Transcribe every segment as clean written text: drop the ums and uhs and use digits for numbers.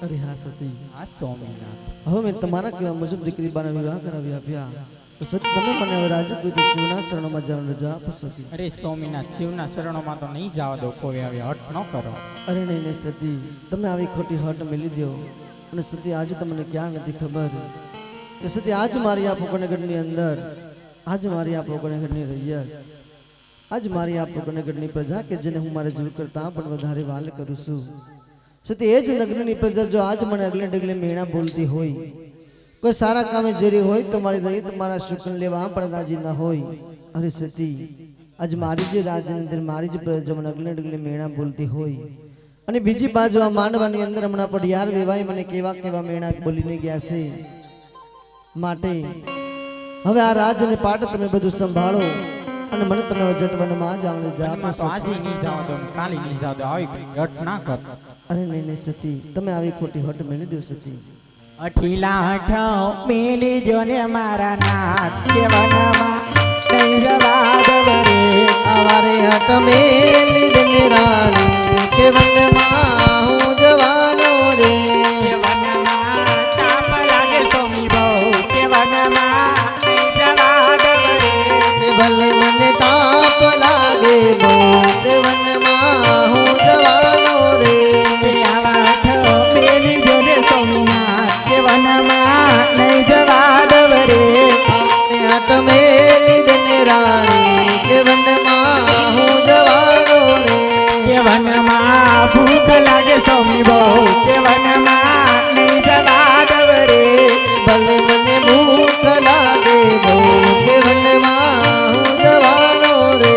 अरे हाँ सती આ સ્વામિનાથ હવે મેં તમારા કહેવા મુજબ દીકરી બાના વિવાહ કરાવી આપ્યા તો સતી તમે મને હવે રાજી કોઈ શિવના ચરણોમાં જવાનું રજા આપો સતી અરે સ્વામિનાથ શિવના શરણોમાં તો નહીં જવા દો કોઈ આવી હટ ન કરો અરે નહીં નહીં સતી તમે આવી ખોટી હટ મેલી દો અને સતી આજે તમને ક્યાં નથી ખબર કે સતી આજ મારી આ પોકણગઢની અંદર આજ મારી આ પોકણગઢની રૈયત આજ મારી આ પોકણગઢની પ્રજા કે જેને હું મારા જીવ કરતા પણ વધારે વાલ કરું છું સતી એ જ નગરની પ્રજા જો આજ મને અગલે ડગલે મેણા બોલતી હોય કોઈ સારા કામે જરી હોય તો મારી રૈયત મારા શુકન લેવા પણ રાજી ન હોય અરે સતી આજ મારી જે રાજની અંદર મારી જ પ્રજા મને અગલે ડગલે મેણા બોલતી હોય અને બીજી બાજુ આ માંડવાની અંદર હમણાં પણ યાર વેવાય મને કેવા કેવા મેણા બોલીને ગયા છે માટે હવે આ રાજ અને પાટ તમે બધું સંભાળો અને મને તમે જટવનમાં જ આંગળી જા તો આજે નહીં જવા દો કાલે નહીં જવા દો આવી હટ ના કર અરે નહીં નહીં સતી તમે આવી ખોટી હટ મેલી દો સતી અઠીલા હઠ મેલી જો ને મારા નાથ કેવનમાં નહીં જવા દો રે આવારે હટ મેલી દને રાણી કે વનમાં હું જવાનો રે કેવનમાં તાપ લાગે સોમી બહુ કેવનમાં નહીં જવા દો રે ભલે મને તાપ લાગે બહુ કે વનમાં હું જવાનો રે આવા હઠ મેલી જો ને સોમનાથ કેવનમાં નહીં જવા દો રે હટ મેલી દને રાણી કે વનમાં હું જવાનો રે કેવનમાં ભૂખ લાગે સોમી બહુ કેવનમાં નહીં જવા દો રે ભલે મને ભૂખ લાગે બહુ કે વનમાં હું જવાનો રે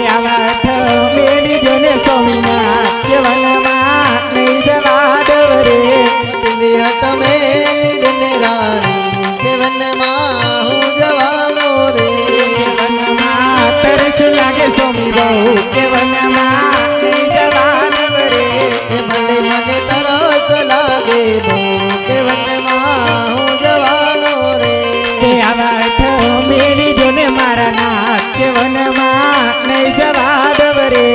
આવા હઠ મેલી જો ને સોમનાથ કેવનમાં નહીં જવા દો રે દિલ્હી હટ મેલી દને રાણી કે વનમાં હું જવાનો રે કેવનમાં તરસ લાગે સોમી બહુ કેવનમાં નહીં જવા દો રે ભલે મને તરસ લાગે બહુ કે વનમાં હું જવાનો રે આવા હઠ મેલી જો ને મારા નાથ કેવનમાં નહીં જવા દો રે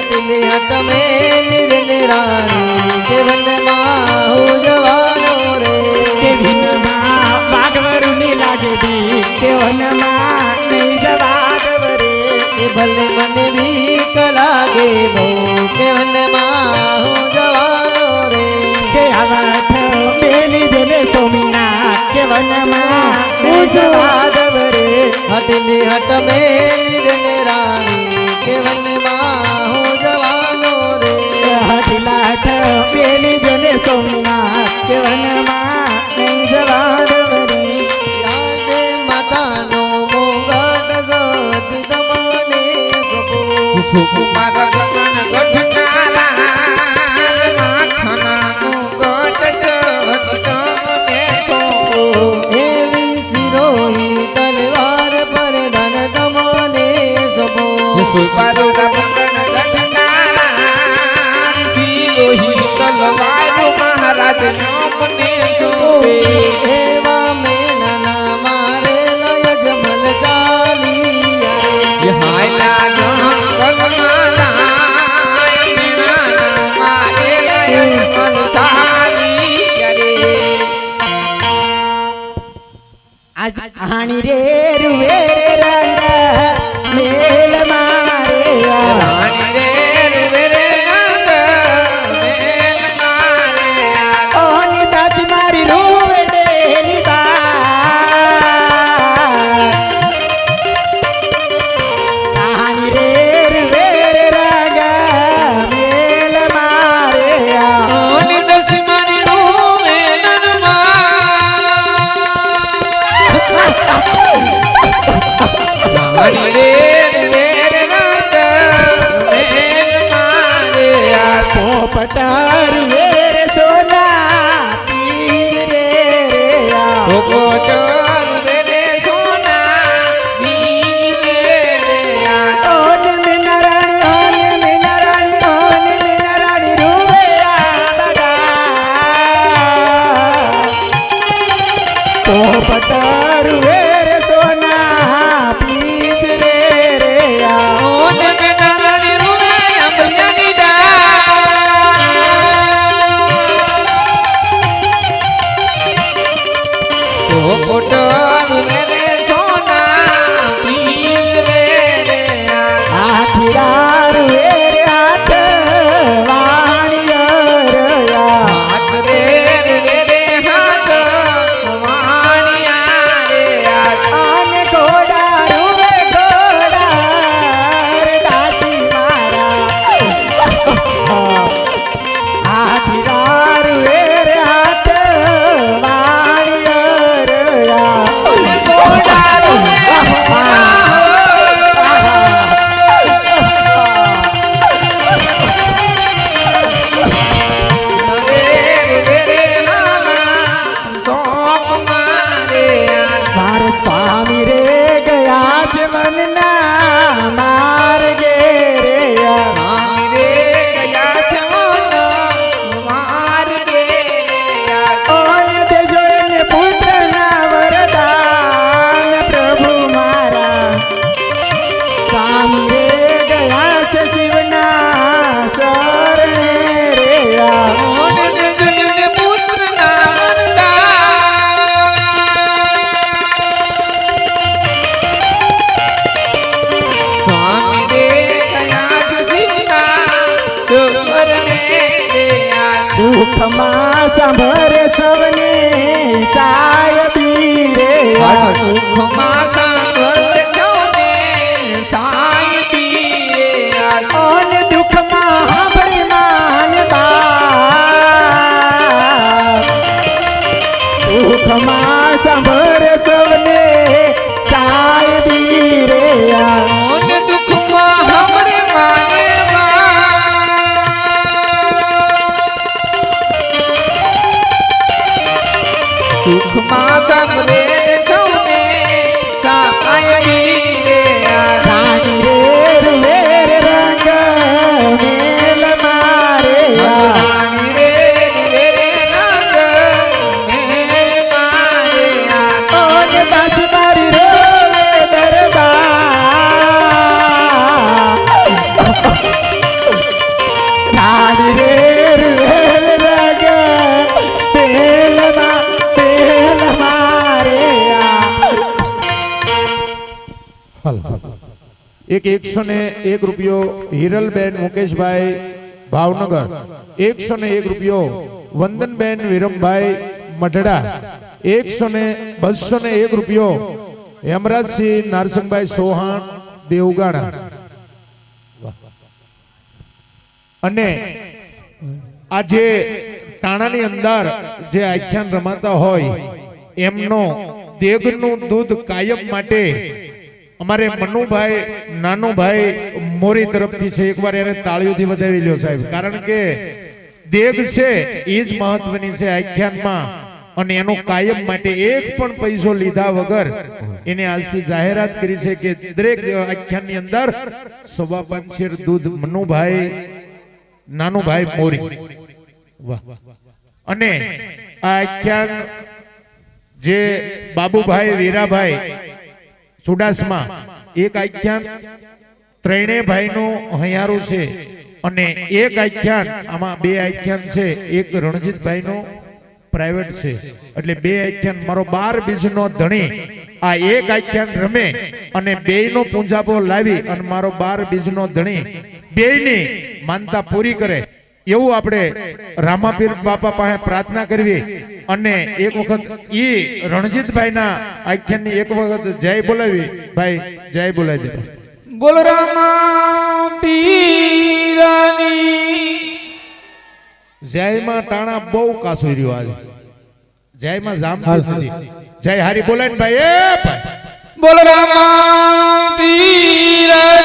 દિલ્હી હટ મેલી દને રાણી કે વનમાં હું જવાનો રે કે ભીનમાં વાઘવરુની લાગે દી કેવનમાં નહીં જવા દો રે ભલે મને બીક લાગે બહુ કે વનમાં હું જવાનો રે કે આવા હઠ મેલી જો ને સોમનાથ કેવનમાં નહીં જવા દો રે દિલ્હી હટ મેલી દને રાણી કે વનમાં હું જવાનો રે હઠીલા હઠ મેલી જો ને સોમનાથ કેવનમાં નહીં જવા દો રે આજે માતાનો મોગટ ગતિ તમને ગપો મારા ગગન ગઢનાલા માખનાનું ગઢ તમને સોંપો એવી સિરોહી તલવાર પર ધન તમને ગપો મારું ગગન ગઢનાલા સિરોહી તલવારો મહારાજ મને સોંપે એવા મેનના મારે લય જમલ ચાલી હાયલા જંગલમાં આજ હાણી રે રૂવે રંગ મેલ મારે ઓની દાચ મારી રૂવે ડેલી હાણી રે રૂવે રંગ મેલ મારે પોપટાર વેર સોના પીર રે ઓન મે નારાયણ રૂવૈયા બગા પોપટાર વેર સોના પીર રે દુઃખમાં સાંભળે સૌને સાયબી રે દુઃખમાં સાંભળે સૌને સાયબી રે ઓન દુઃખમાં સાંભળે માનબા દુઃખમાં સાંભળે સૌને સાયબી રે મોન દુઃખમાં હમરે સુખમાં સાંભળે સૌને સાયબી રે રાણી રે વેર રંગ મેલ મારે રાણી રે રંગ મેં મારે ઓન બાજ મારી રોવે દરબાર રાણી રે વેર રંગ મેલ મારે એક 101 રૂપિયો હિરલબેન મુકેશભાઈ ભાવનગર 101 રૂપિયો વંદનબેન વિરમભાઈ મઢડા 201 રૂપિયો હેમરાજસિંહ નારસિંહભાઈ સોહાણ દેવગાણા અને આજે ટાણાની અંદર જે આખ્યાન રમાતા હોય એમનો દેગનું દૂધ કાયમ માટે અમારે મનુભાઈ નાનુભાઈ મોરી તરફથી છે એકવાર એને તાળીઓથી વધાવી લ્યો સાહેબ કારણ કે દેગ છે એ જ મહત્વની છે આખ્યાનમાં અને એનો કાયમ માટે એક પણ પૈસો લીધા વગર એને આજથી જાહેરાત કરી છે કે દરેક આખ્યાનની અંદર 5.5 શેર દૂધ મનુભાઈ નાનુભાઈ મોરી વાહ અને આ આખ્યાન જે બાબુભાઈ વીરાભાઈ ચુડાસમા એક આખ્યાન ત્રણેય ભાઈનું હૈયારું છે અને એક આખ્યાન આમાં 2 આખ્યાન છે એક રણજીતભાઈનું પ્રાઇવેટ છે એટલે 2 આખ્યાન મારો 12 બીજનો ધણી આ એક આખ્યાન રમે અને બેયનો પૂંજાપો લાવી અને મારો 12 બીજનો ધણી બેયની માનતા પૂરી કરે એવું આપણે રામાપીર બાપા પાસે પ્રાર્થના કરવી અને એક વખત ઈ રણજીતભાઈના આખ્યાનની એક વખત જય બોલાવી ભાઈ જય બોલાવી દીધા બોલ રામા પીરાની જયમાં ટાણા બહુ કાસું રહ્યું આજે જયમાં જામતું નથી જય હારી બોલાય ને ભાઈ એ ભાઈ બોલ રામા પીરાની